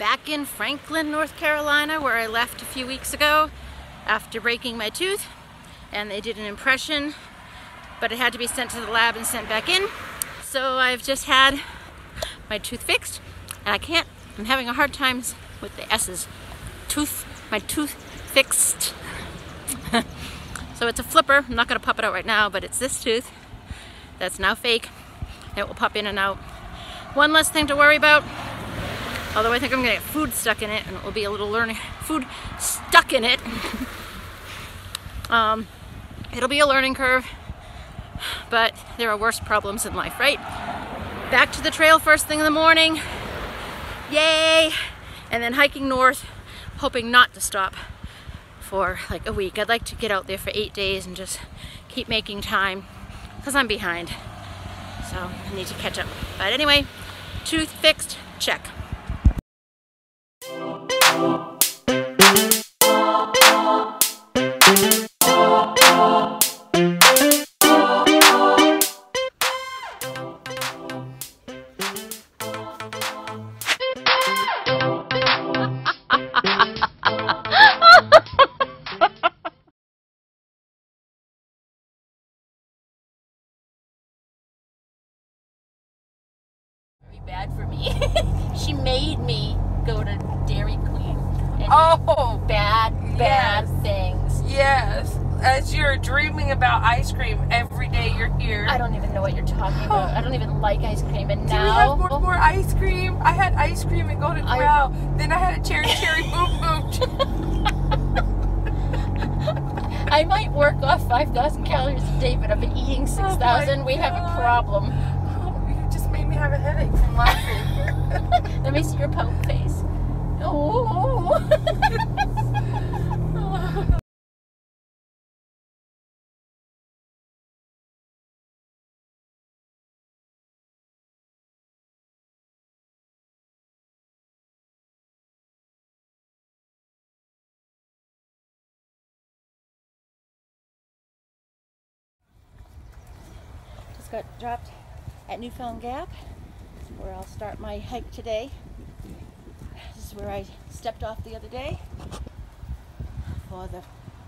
back in Franklin, North Carolina, where I left a few weeks ago after breaking my tooth, and they did an impression, but it had to be sent to the lab and sent back in. So I've just had my tooth fixed, and I'm having a hard time with the S's. My tooth fixed. So it's a flipper. I'm not gonna pop it out right now, but it's this tooth that's now fake. It will pop in and out. One less thing to worry about. Although I think I'm gonna get food stuck in it, and it will be a little learning. Food stuck in it. It'll be a learning curve, but there are worse problems in life, right? Back to the trail first thing in the morning. Yay! And then hiking north, hoping not to stop for like a week. I'd like to get out there for 8 days and just keep making time, because I'm behind. So I need to catch up. But anyway, tooth fixed, check. Bad for me. She made me go to Dairy Queen. And bad things. Yes. As you're dreaming about ice cream every day you're here. I don't even know what you're talking about. I don't even like ice cream. And Do now we have more ice cream? I had ice cream and Golden Corral. Then I had a cherry boom boom. I might work off 5,000 calories a day, but I've been eating 6,000. We have a problem. Made me have a headache from laughing. Let me see your pout face. Oh. Just got dropped at Newfound Gap, where I'll start my hike today. This is where I stepped off the other day for the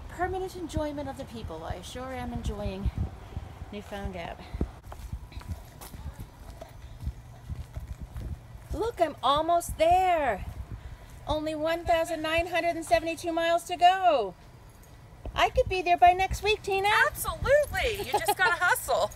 permanent enjoyment of the people. I sure am enjoying Newfound Gap. Look, I'm almost there. Only 1,972 miles to go. I could be there by next week, Tina. Absolutely. You just gotta hustle.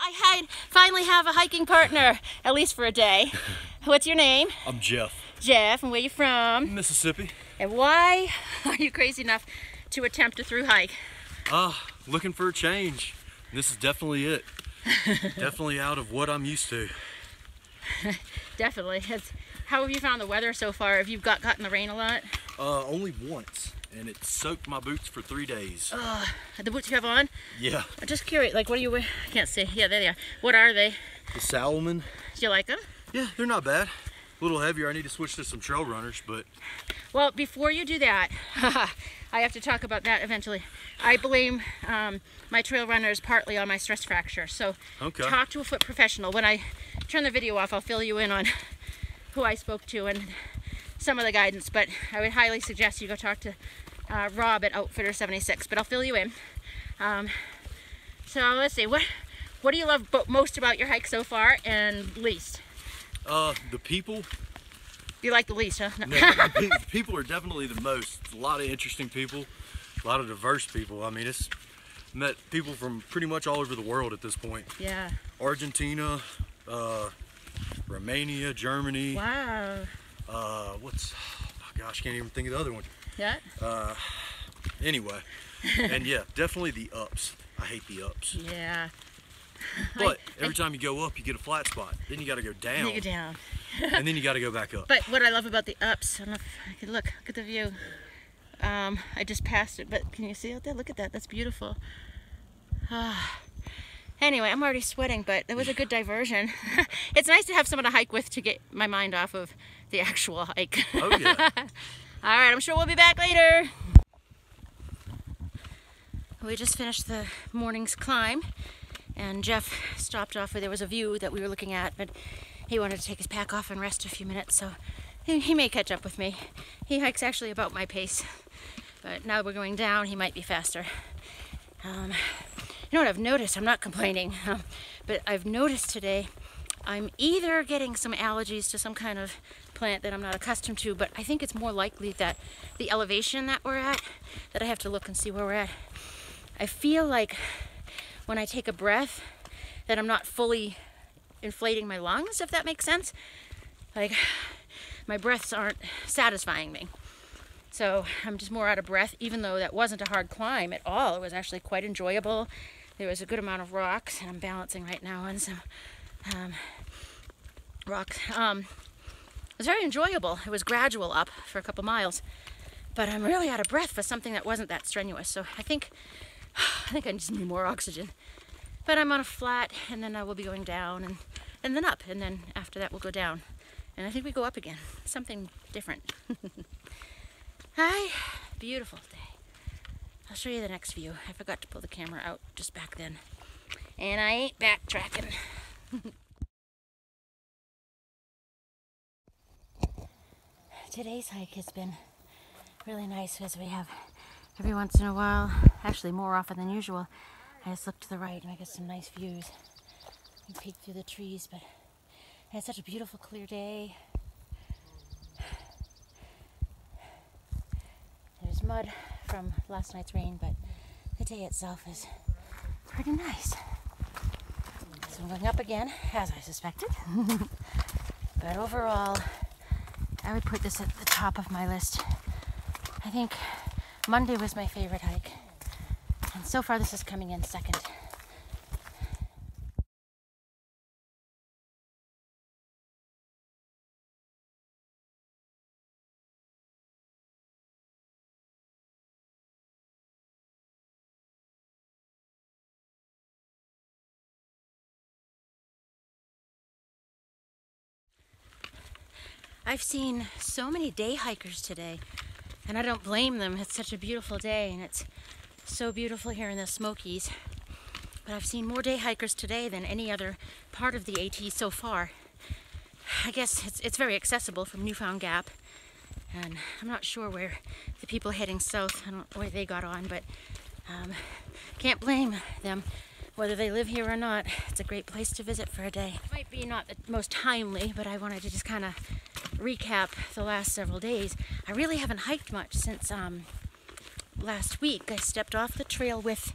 I finally have a hiking partner, at least for a day. What's your name? I'm Jeff. Jeff, and where you from? Mississippi. And why are you crazy enough to attempt a through hike? Looking for a change. This is definitely it. Definitely out of what I'm used to. Definitely. How have you found the weather so far? Have you gotten the rain a lot? Only once, and it soaked my boots for 3 days. The boots you have on? Yeah. I'm just curious, like what are you wearing? I can't see. Yeah, there they are. What are they? The Salomon. Do you like them? Yeah, they're not bad. A little heavier. I need to switch to some trail runners, but... Well, before you do that, I have to talk about that eventually. I blame my trail runners partly on my stress fracture. So talk to a foot professional. When I turn the video off, I'll fill you in on who I spoke to and some of the guidance, but I would highly suggest you go talk to Rob at Outfitter 76, but I'll fill you in. So let's see, what do you love most about your hike so far and least? The people. You like the least, huh? No. The people are definitely the most. A lot of interesting people, a lot of diverse people. I mean, it's met people from pretty much all over the world at this point. Yeah. Argentina, Romania, Germany. Wow. Oh gosh, can't even think of the other one. Yeah. Anyway, and yeah, definitely the ups. I hate the ups. Yeah. But every time you go up, you get a flat spot. Then you got to go down. You go down. And then you got to go back up. But what I love about the ups, I don't know if I can look at the view. I just passed it, but can you see out there? Look at that, that's beautiful. Anyway, I'm already sweating, but it was a good diversion. It's nice to have someone to hike with to get my mind off of the actual hike. Oh yeah. All right, I'm sure we'll be back later. We just finished the morning's climb, and Jeff stopped off where there was a view that we were looking at, but he wanted to take his pack off and rest a few minutes, so he may catch up with me. He hikes actually about my pace, but now we're going down, he might be faster. You know what I've noticed? I'm not complaining, but I've noticed today I'm either getting some allergies to some kind of plant that I'm not accustomed to, but I think it's more likely that the elevation that we're at, that I have to look and see where we're at. I feel like when I take a breath that I'm not fully inflating my lungs, if that makes sense. Like my breaths aren't satisfying me. So I'm just more out of breath, even though that wasn't a hard climb at all. It was actually quite enjoyable. There was a good amount of rocks, and I'm balancing right now on some rocks. It was very enjoyable. It was gradual up for a couple miles, but I'm really out of breath for something that wasn't that strenuous. So I think I just need more oxygen. But I'm on a flat, and then I will be going down, and then up, and then after that we'll go down. And I think we go up again. Something different. Hi, beautiful day. I'll show you the next view. I forgot to pull the camera out just back then. And I ain't backtracking. Today's hike has been really nice because we have every once in a while, actually more often than usual, I just look to the right and I get some nice views. You peek through the trees, but I had such a beautiful clear day. There's mud from last night's rain, but the day itself is pretty nice. So I'm going up again, as I suspected. But overall, I would put this at the top of my list. I think Monday was my favorite hike, and so far this is coming in second. I've seen so many day hikers today, and I don't blame them. It's such a beautiful day, and it's so beautiful here in the Smokies. But I've seen more day hikers today than any other part of the AT so far. I guess it's very accessible from Newfound Gap, and I'm not sure where the people heading south, I don't know where they got on, but can't blame them. Whether they live here or not, it's a great place to visit for a day. It might be not the most timely, but I wanted to just kind of recap the last several days. I really haven't hiked much since last week. I stepped off the trail with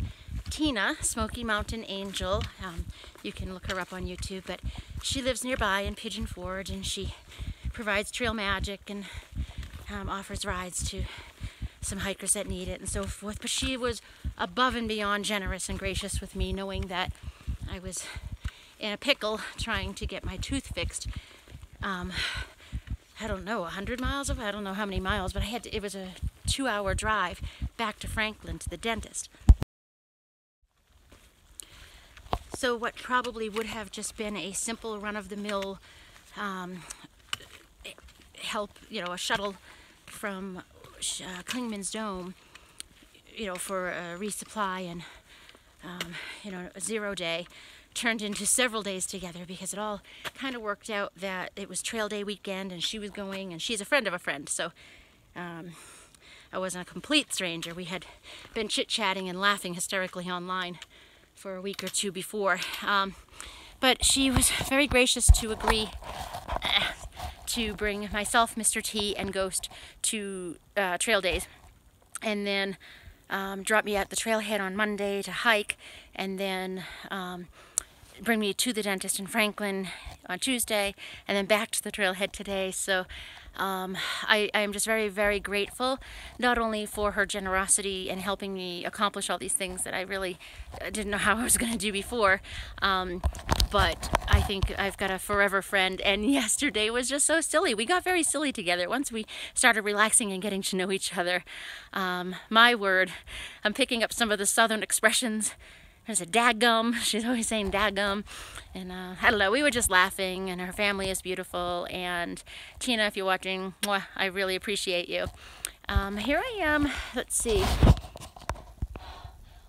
Tina, Smokey Mountain Angel. You can look her up on YouTube, but she lives nearby in Pigeon Forge, and she provides trail magic and offers rides to some hikers that need it and so forth. But she was above and beyond generous and gracious with me, knowing that I was in a pickle trying to get my tooth fixed. I don't know, 100 miles of, I don't know how many miles, but it was a 2-hour drive back to Franklin to the dentist. So what probably would have just been a simple run-of-the-mill help, a shuttle from Klingman's Dome, for a resupply and, a 0 day, turned into several days together because it all kind of worked out that it was trail day weekend and she was going, and she's a friend of a friend, so I wasn't a complete stranger. We had been chit-chatting and laughing hysterically online for a week or two before, but she was very gracious to agree to bring myself, Mr. T, and Ghost to trail days, and then drop me at the trailhead on Monday to hike, and then bring me to the dentist in Franklin on Tuesday, and then back to the trailhead today. So I am just very, very grateful, not only for her generosity in helping me accomplish all these things that I really didn't know how I was going to do before, but I think I've got a forever friend, and yesterday was just so silly. We got very silly together once we started relaxing and getting to know each other. My word, I'm picking up some of the southern expressions. There's a daggum. She's always saying daggum. And I don't know, we were just laughing, and her family is beautiful. And Tina, if you're watching, mwah, I really appreciate you. Here I am, let's see.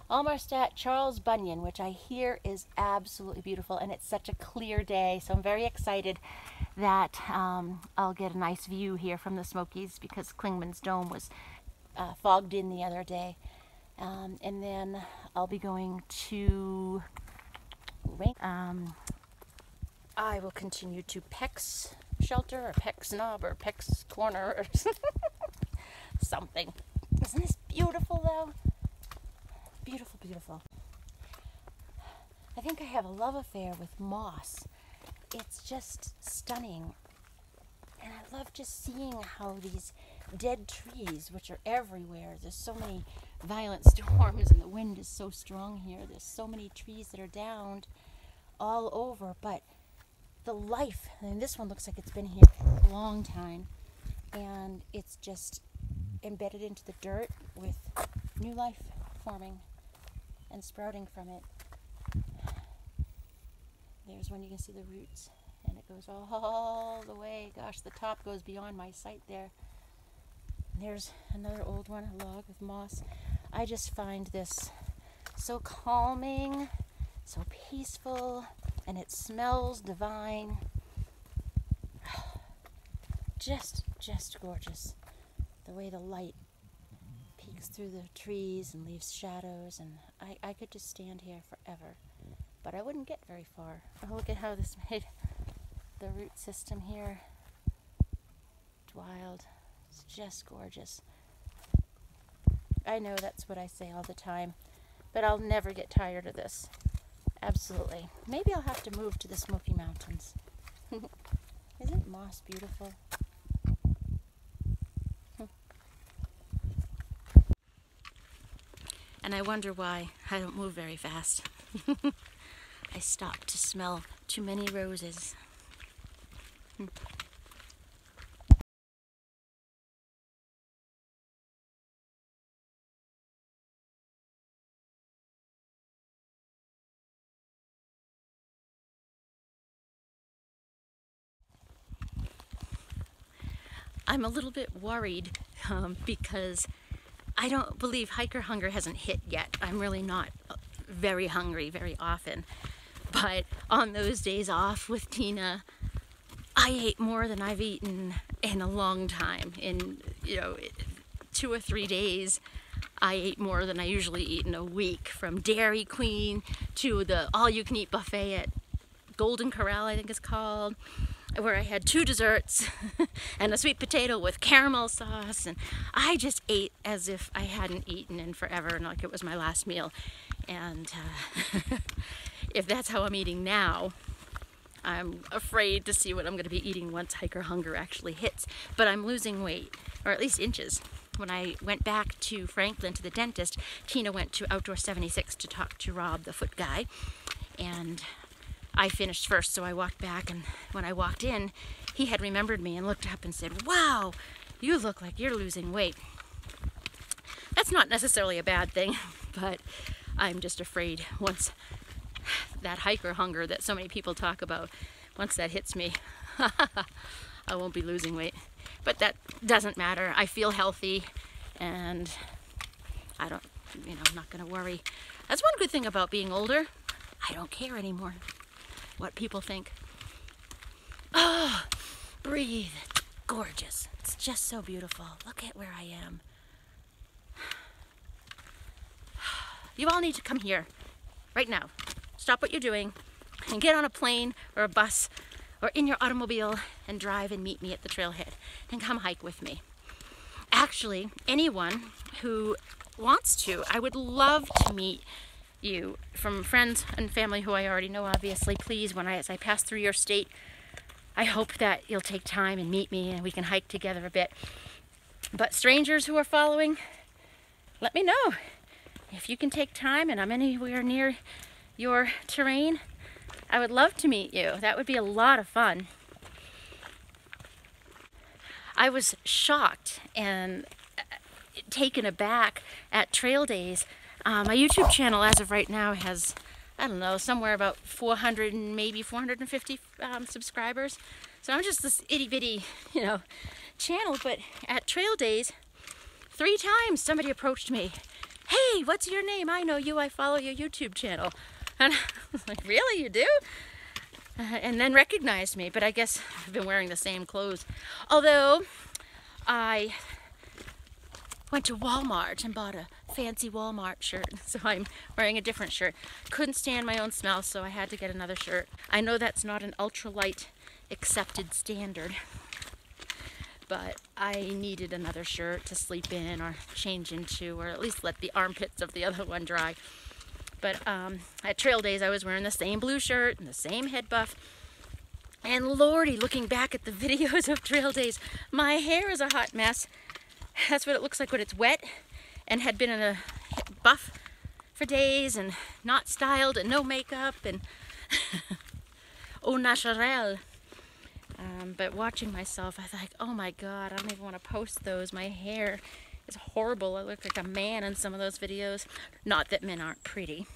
Almost at Charles Bunion, which I hear is absolutely beautiful, and it's such a clear day, so I'm very excited that I'll get a nice view here from the Smokies, because Klingman's Dome was fogged in the other day. And then I'll be going to I will continue to Peck's Shelter, or Peck's Knob, or Peck's Corner, or something. Isn't this beautiful though? Beautiful, beautiful. I think I have a love affair with moss. It's just stunning. And I love just seeing how these dead trees, which are everywhere, there's so many violent storms and the wind is so strong here. There's so many trees that are downed all over, but the life, I mean, this one looks like it's been here for a long time, and it's just embedded into the dirt with new life forming and sprouting from it. There's one, you can see the roots, and it goes all the way. Gosh, the top goes beyond my sight there. And there's another old one, a log with moss. I just find this so calming, so peaceful, and it smells divine. Just gorgeous. The way the light peeks through the trees and leaves shadows, and I could just stand here forever, but I wouldn't get very far. Oh, look at how this made the root system here. It's wild. It's just gorgeous. I know that's what I say all the time, but I'll never get tired of this. Absolutely. Maybe I'll have to move to the Smoky Mountains. Isn't moss beautiful? And I wonder why I don't move very fast. I stop to smell too many roses. I'm a little bit worried because I don't believe hiker hunger hasn't hit yet. I'm really not very hungry very often. But on those days off with Tina, I ate more than I've eaten in a long time. In 2 or 3 days, I ate more than I usually eat in a week. From Dairy Queen to the all-you-can-eat buffet at Golden Corral, I think it's called, where I had 2 desserts and a sweet potato with caramel sauce, and I just ate as if I hadn't eaten in forever, and like it was my last meal. And if that's how I'm eating now, I'm afraid to see what I'm going to be eating once hiker hunger actually hits. But I'm losing weight, or at least inches. When I went back to Franklin to the dentist, Tina went to Outdoor 76 to talk to Rob, the foot guy, and I finished first, so I walked back, and when I walked in, he had remembered me and looked up and said, "Wow, you look like you're losing weight." That's not necessarily a bad thing, but I'm just afraid once that hiker hunger that so many people talk about, once that hits me, I won't be losing weight. But that doesn't matter. I feel healthy, and I'm not going to worry. That's one good thing about being older. I don't care anymore what people think. Oh, breathe. It's gorgeous. It's just so beautiful. Look at where I am. You all need to come here right now. Stop what you're doing and get on a plane or a bus or in your automobile and drive and meet me at the trailhead and come hike with me. Actually, anyone who wants to, I would love to meet you. From friends and family who I already know, obviously, please, as I pass through your state, I hope that you'll take time and meet me and we can hike together a bit. But strangers who are following, let me know. If you can take time and I'm anywhere near your terrain, I would love to meet you. That would be a lot of fun. I was shocked and taken aback at trail days. My YouTube channel as of right now has, I don't know, somewhere about 400 and maybe 450 subscribers. So I'm just this itty bitty, you know, channel. But at trail days, 3 times somebody approached me. Hey, what's your name? I know you. I follow your YouTube channel. And I was like, really, you do? And then recognized me, but I guess I've been wearing the same clothes. Although I went to Walmart and bought a fancy Walmart shirt, so I'm wearing a different shirt. Couldn't stand my own smell, so I had to get another shirt. I know that's not an ultralight accepted standard, but I needed another shirt to sleep in or change into, or at least let the armpits of the other one dry. But at trail days, I was wearing the same blue shirt and the same head buff. And lordy, looking back at the videos of trail days, my hair is a hot mess. That's what it looks like when it's wet and had been in a buff for days and not styled and no makeup and au naturel. But watching myself, I thought, oh my God, I don't even want to post those. My hair is horrible. I look like a man in some of those videos. Not that men aren't pretty.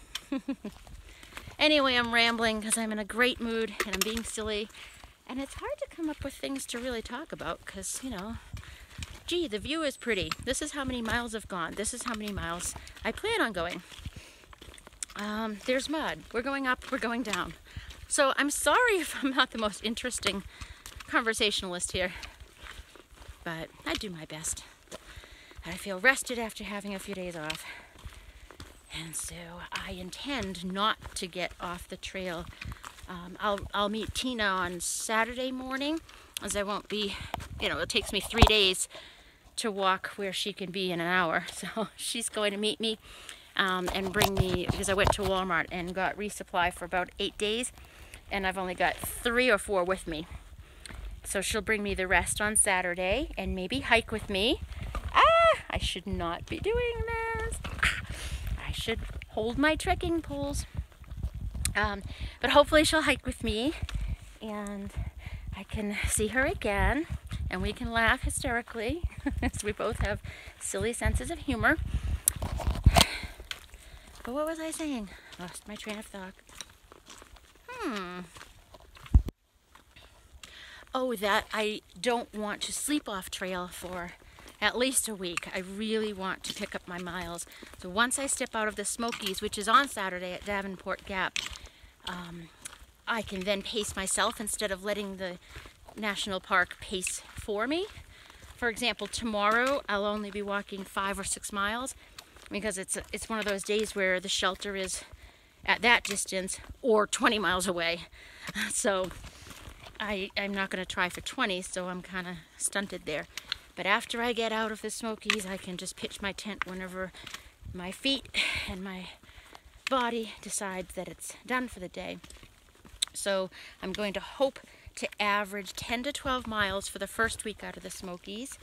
Anyway, I'm rambling because I'm in a great mood and I'm being silly. And it's hard to come up with things to really talk about because, you know, gee, the view is pretty. This is how many miles I've gone. This is how many miles I plan on going. There's mud. We're going up, we're going down. So I'm sorry if I'm not the most interesting conversationalist here, but I do my best. I feel rested after having a few days off. And so I intend not to get off the trail. I'll meet Tina on Saturday morning, as I won't be, you know, it takes me 3 days to walk where she can be in an hour. So she's going to meet me and bring me, because I went to Walmart and got resupply for about 8 days, and I've only got 3 or 4 with me. So she'll bring me the rest on Saturday and maybe hike with me. I should not be doing this. I should hold my trekking poles. But hopefully she'll hike with me and I can see her again and we can laugh hysterically as we both have silly senses of humor. But what was I saying? Lost my train of thought. Oh, that I don't want to sleep off trail for at least a week. I really want to pick up my miles. So once I step out of the Smokies, which is on Saturday at Davenport Gap, I can then pace myself instead of letting the national park pace for me. For example, tomorrow I'll only be walking 5 or 6 miles because it's one of those days where the shelter is at that distance or 20 miles away. So I'm not going to try for 20, so I'm kind of stunted there. But after I get out of the Smokies, I can just pitch my tent whenever my feet and my body decides that it's done for the day. So I'm going to hope to average 10 to 12 miles for the first week out of the Smokies,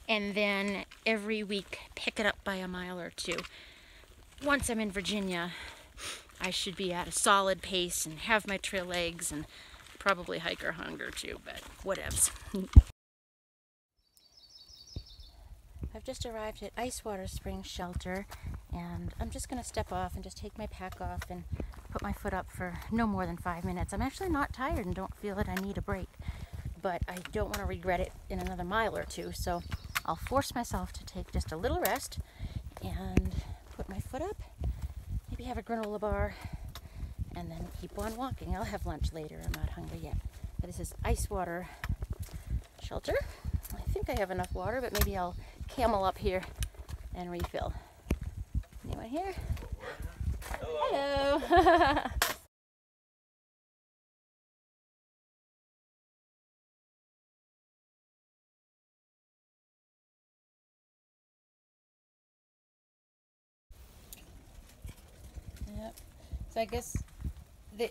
and then every week pick it up by a mile or 2. Once I'm in Virginia, I should be at a solid pace and have my trail legs and probably hike or hunger too, but whatevs. I've just arrived at Icewater Springs Shelter, and I'm just going to step off and just take my pack off and put my foot up for no more than 5 minutes. I'm actually not tired and don't feel that I need a break, but I don't want to regret it in another mile or 2, so I'll force myself to take just a little rest and put my foot up, maybe have a granola bar, and then keep on walking. I'll have lunch later. I'm not hungry yet. But this is Icewater Shelter. I think I have enough water, but maybe I'll camel up here and refill. Anyone here? Hello. Hello. Yep. So I guess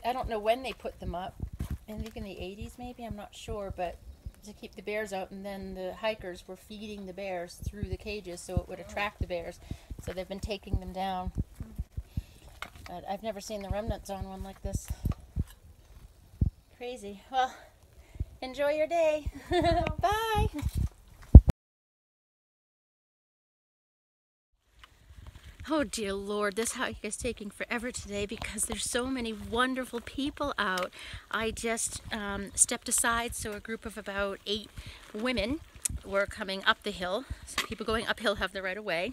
I don't know when they put them up. I think in the 80s maybe, I'm not sure, but to keep the bears out, and then the hikers were feeding the bears through the cages so it would attract the bears. So they've been taking them down. But I've never seen the remnants on one like this. Crazy. Well, enjoy your day. Bye. Oh dear Lord, this hike is taking forever today because there's so many wonderful people out. I just stepped aside so a group of about 8 women were coming up the hill. So people going uphill have the right of way.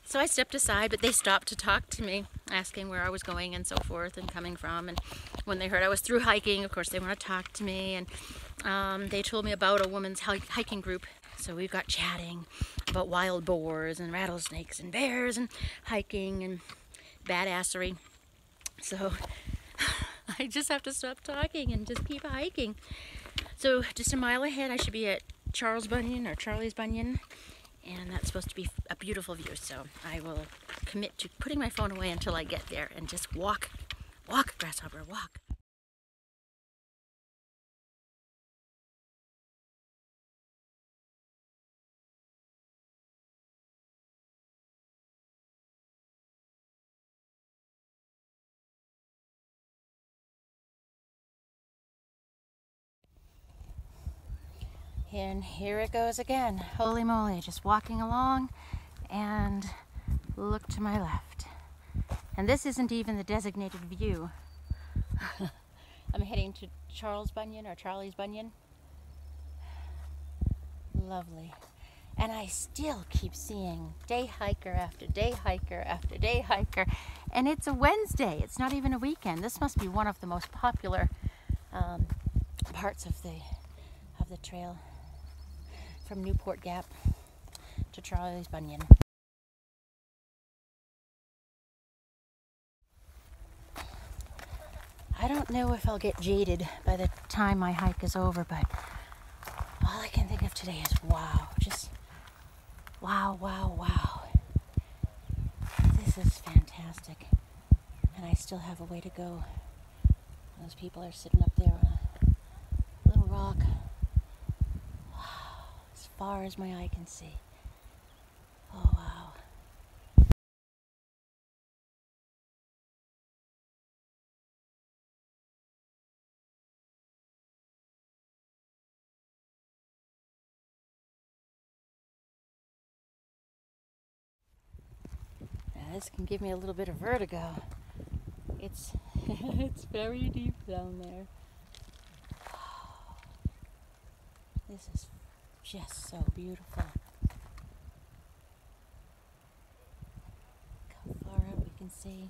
So I stepped aside, but they stopped to talk to me, asking where I was going and so forth and coming from. And when they heard I was through hiking, of course they want to talk to me. And they told me about a women's hiking group. So we've got chatting about wild boars and rattlesnakes and bears and hiking and badassery. So I just have to stop talking and just keep hiking. So just a mile ahead I should be at Charles Bunion or Charlie's Bunion, and that's supposed to be a beautiful view. So I will commit to putting my phone away until I get there and just walk, grasshopper, walk. And here it goes again. Holy moly, just walking along and look to my left. And this isn't even the designated view. I'm heading to Charles Bunion or Charlie's Bunion. Lovely. And I still keep seeing day hiker after day hiker after day hiker. And it's a Wednesday. It's not even a weekend. This must be one of the most popular parts of the trail. From Newport Gap to Charlie's Bunion. I don't know if I'll get jaded by the time my hike is over, but all I can think of today is wow. Just wow, wow, wow. This is fantastic. And I still have a way to go. Those people are sitting up there on a little rock. As far as my eye can see. Oh wow. Now this can give me a little bit of vertigo. It's it's very deep down there. This is just so beautiful. Look how far up we can see.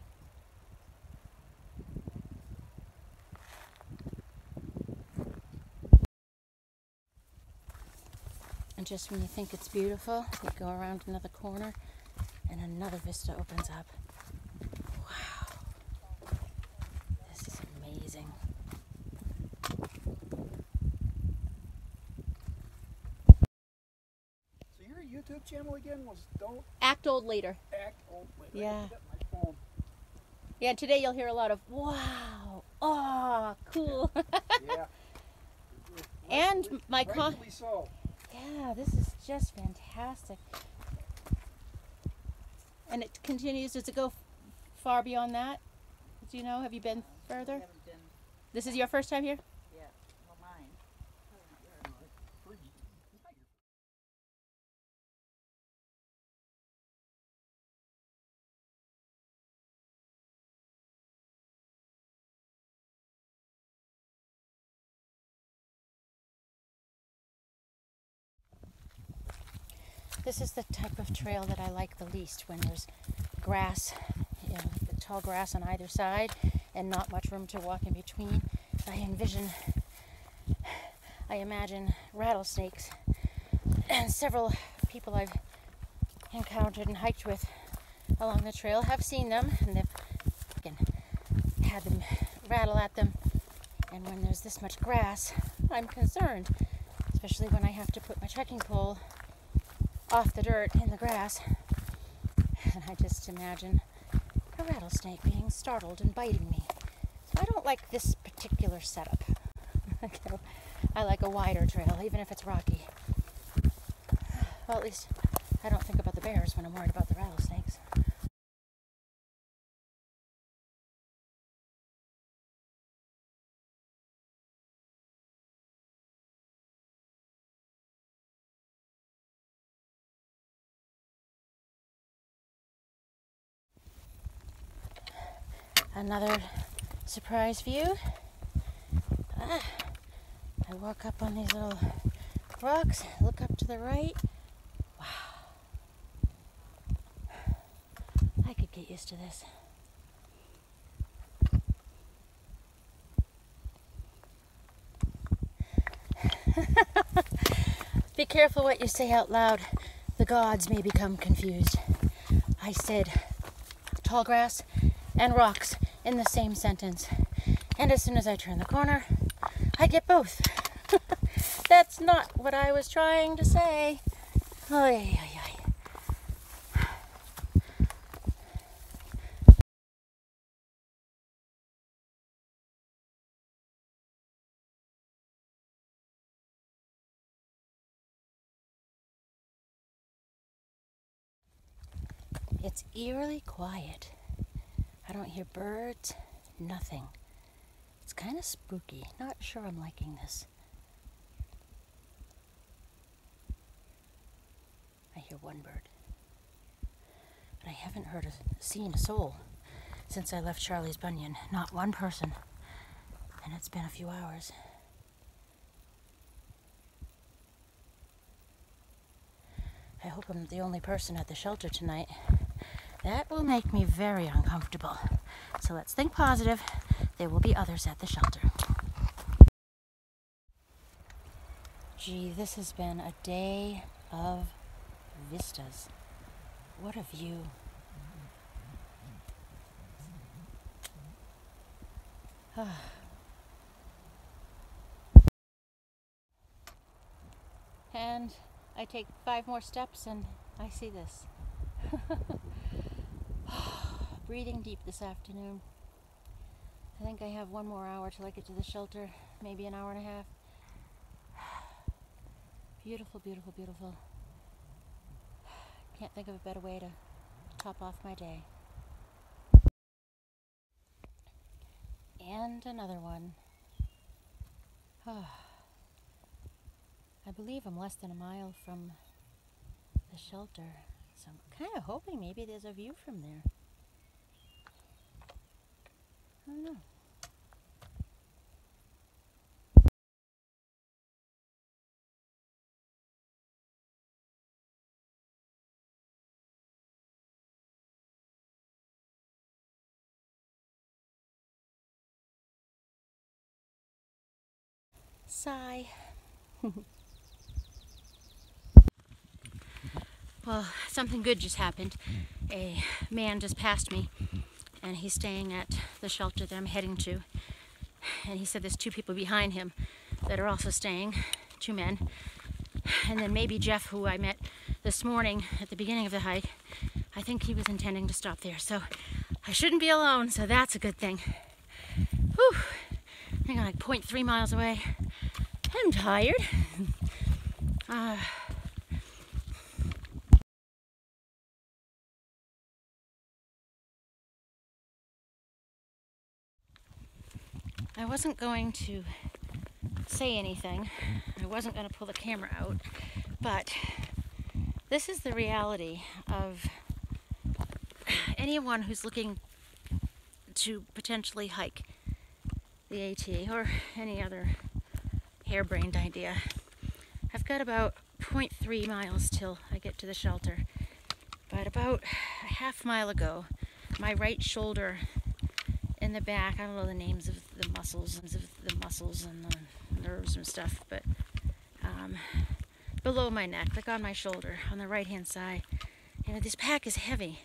And just when you think it's beautiful, you go around another corner and another vista opens up. Wow. This is amazing. YouTube channel again was Don't Act Old Later. Act Old Later. Yeah. My phone. Yeah, today you'll hear a lot of wow, oh, cool. Yeah. And my Rightfully so. Yeah, this is just fantastic. And it continues. Does it go far beyond that? Do you know? Have you been further? I haven't been, This is your first time here? yeah, well, mine. This is the type of trail that I like the least, when there's grass, you know, the tall grass on either side and not much room to walk in between. I imagine rattlesnakes, and several people I've encountered and hiked with along the trail have seen them, and they've had them rattle at them. And when there's this much grass, I'm concerned, especially when I have to put my trekking pole off the dirt in the grass. And I just imagine a rattlesnake being startled and biting me. So I don't like this particular setup. I like a wider trail, even if it's rocky. Well, at least I don't think about the bears when I'm worried about the rattlesnakes. Another surprise view. I walk up on these little rocks, look up to the right. Wow. I could get used to this. Be careful what you say out loud. The gods may become confused. I said tall grass and rocks in the same sentence. And as soon as I turn the corner, I get both. That's not what I was trying to say. Oy, oy, oy. It's eerily quiet. I don't hear birds, nothing. It's kind of spooky. Not sure I'm liking this. I hear one bird. But I haven't seen a soul since I left Charlie's Bunion. Not one person. And it's been a few hours. I hope I'm the only person at the shelter tonight. That will make me very uncomfortable. So let's think positive. There will be others at the shelter. Gee, this has been a day of vistas. What a view. And I take 5 more steps and I see this. Breathing deep this afternoon. I think I have 1 more hour till I get to the shelter, maybe an hour and a half. Beautiful, beautiful, beautiful. Can't think of a better way to top off my day. And another one. I believe I'm less than a mile from the shelter, so I'm kind of hoping maybe there's a view from there. I don't know. Sigh. Well, something good just happened. A man just passed me, and he's staying at the shelter that I'm heading to. And he said there's 2 people behind him that are also staying, 2 men. And then maybe Jeff, who I met this morning at the beginning of the hike, I think he was intending to stop there. So I shouldn't be alone, so that's a good thing. Whew. I think I'm like 0.3 miles away. I'm tired. I wasn't going to say anything. I wasn't going to pull the camera out, but this is the reality of anyone who's looking to potentially hike the AT or any other harebrained idea. I've got about 0.3 miles till I get to the shelter, but about a half mile ago, my right shoulder in the back, I don't know the names of the muscles and the nerves and stuff, but below my neck, like on my shoulder, on the right hand side, you know, this pack is heavy,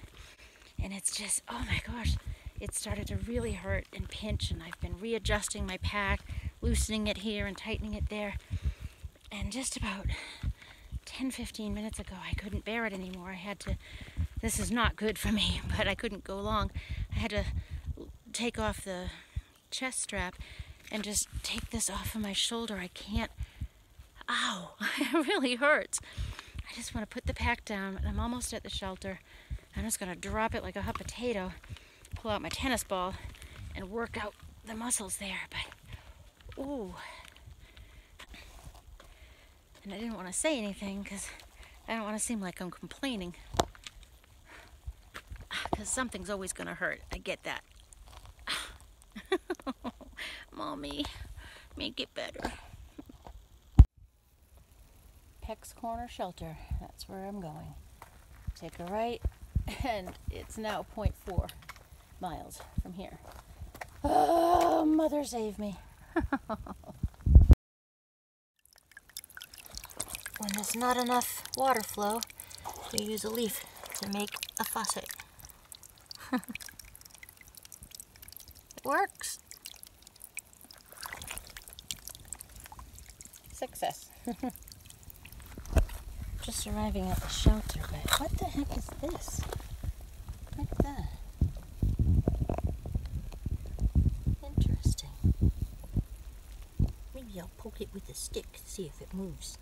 and it's just, oh my gosh, it started to really hurt and pinch, and I've been readjusting my pack, loosening it here and tightening it there, and just about 10-15 minutes ago I couldn't bear it anymore. I had to, this is not good for me, but I couldn't go long. I had to take off the chest strap and just take this off of my shoulder. I can't, ow, it really hurts. I just want to put the pack down. I'm almost at the shelter. I'm just going to drop it like a hot potato, pull out my tennis ball, and work out the muscles there. But, ooh. And I didn't want to say anything because I don't want to seem like I'm complaining. Because something's always going to hurt. I get that. Mommy. Make it better. Peck's Corner Shelter. That's where I'm going. Take a right, and it's now 0.4 miles from here. Oh, Mother save me. When there's not enough water flow, we use a leaf to make a faucet. It works. Success. Just arriving at the shelter, but what the heck is this? Look at that. Interesting. Maybe I'll poke it with a stick, see if it moves.